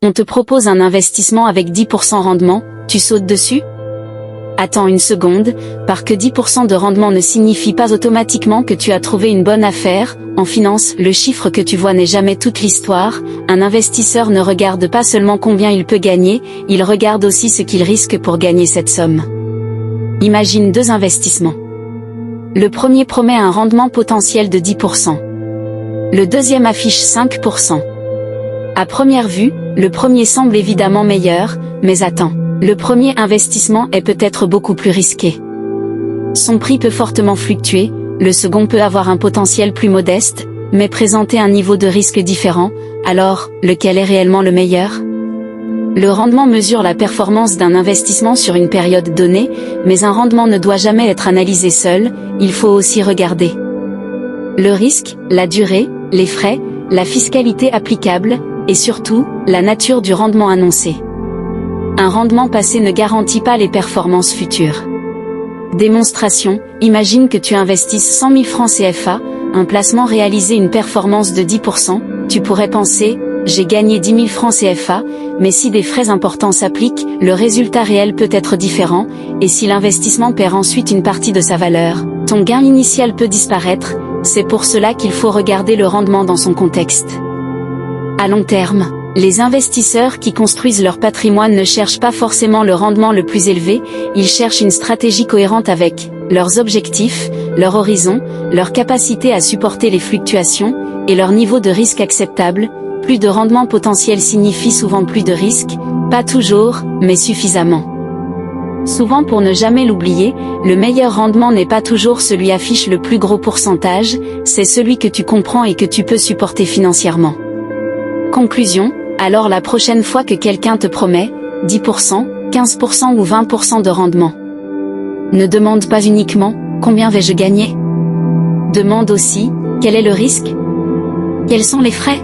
On te propose un investissement avec 10% rendement, tu sautes dessus? Attends une seconde, parce que 10% de rendement ne signifie pas automatiquement que tu as trouvé une bonne affaire. En finance, le chiffre que tu vois n'est jamais toute l'histoire. Un investisseur ne regarde pas seulement combien il peut gagner, il regarde aussi ce qu'il risque pour gagner cette somme. Imagine deux investissements. Le premier promet un rendement potentiel de 10%. Le deuxième affiche 5%. À première vue, le premier semble évidemment meilleur, mais attends. Le premier investissement est peut-être beaucoup plus risqué. Son prix peut fortement fluctuer, le second peut avoir un potentiel plus modeste, mais présenter un niveau de risque différent. Alors, lequel est réellement le meilleur? Le rendement mesure la performance d'un investissement sur une période donnée, mais un rendement ne doit jamais être analysé seul, il faut aussi regarder le risque, la durée, les frais, la fiscalité applicable, et surtout, la nature du rendement annoncé. Un rendement passé ne garantit pas les performances futures. Démonstration, imagine que tu investisses 100 000 francs CFA, un placement réalisé une performance de 10%, tu pourrais penser, j'ai gagné 10 000 francs CFA, mais si des frais importants s'appliquent, le résultat réel peut être différent, et si l'investissement perd ensuite une partie de sa valeur, ton gain initial peut disparaître, c'est pour cela qu'il faut regarder le rendement dans son contexte. À long terme, les investisseurs qui construisent leur patrimoine ne cherchent pas forcément le rendement le plus élevé, ils cherchent une stratégie cohérente avec leurs objectifs, leur horizon, leur capacité à supporter les fluctuations, et leur niveau de risque acceptable. Plus de rendement potentiel signifie souvent plus de risque, pas toujours, mais suffisamment. Souvent pour ne jamais l'oublier, le meilleur rendement n'est pas toujours celui qui affiche le plus gros pourcentage, c'est celui que tu comprends et que tu peux supporter financièrement. Conclusion, alors la prochaine fois que quelqu'un te promet 10%, 15% ou 20% de rendement, ne demande pas uniquement « Combien vais-je gagner ?». Demande aussi « Quel est le risque ? Quels sont les frais ?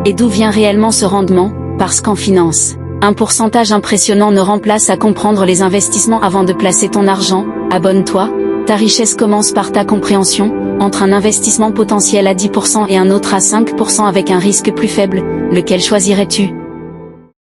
Et d'où vient réellement ce rendement ?» Parce qu'en finance, un pourcentage impressionnant ne remplace à comprendre les investissements avant de placer ton argent. Abonne-toi, ta richesse commence par ta compréhension. Entre un investissement potentiel à 10% et un autre à 5% avec un risque plus faible, lequel choisirais-tu ?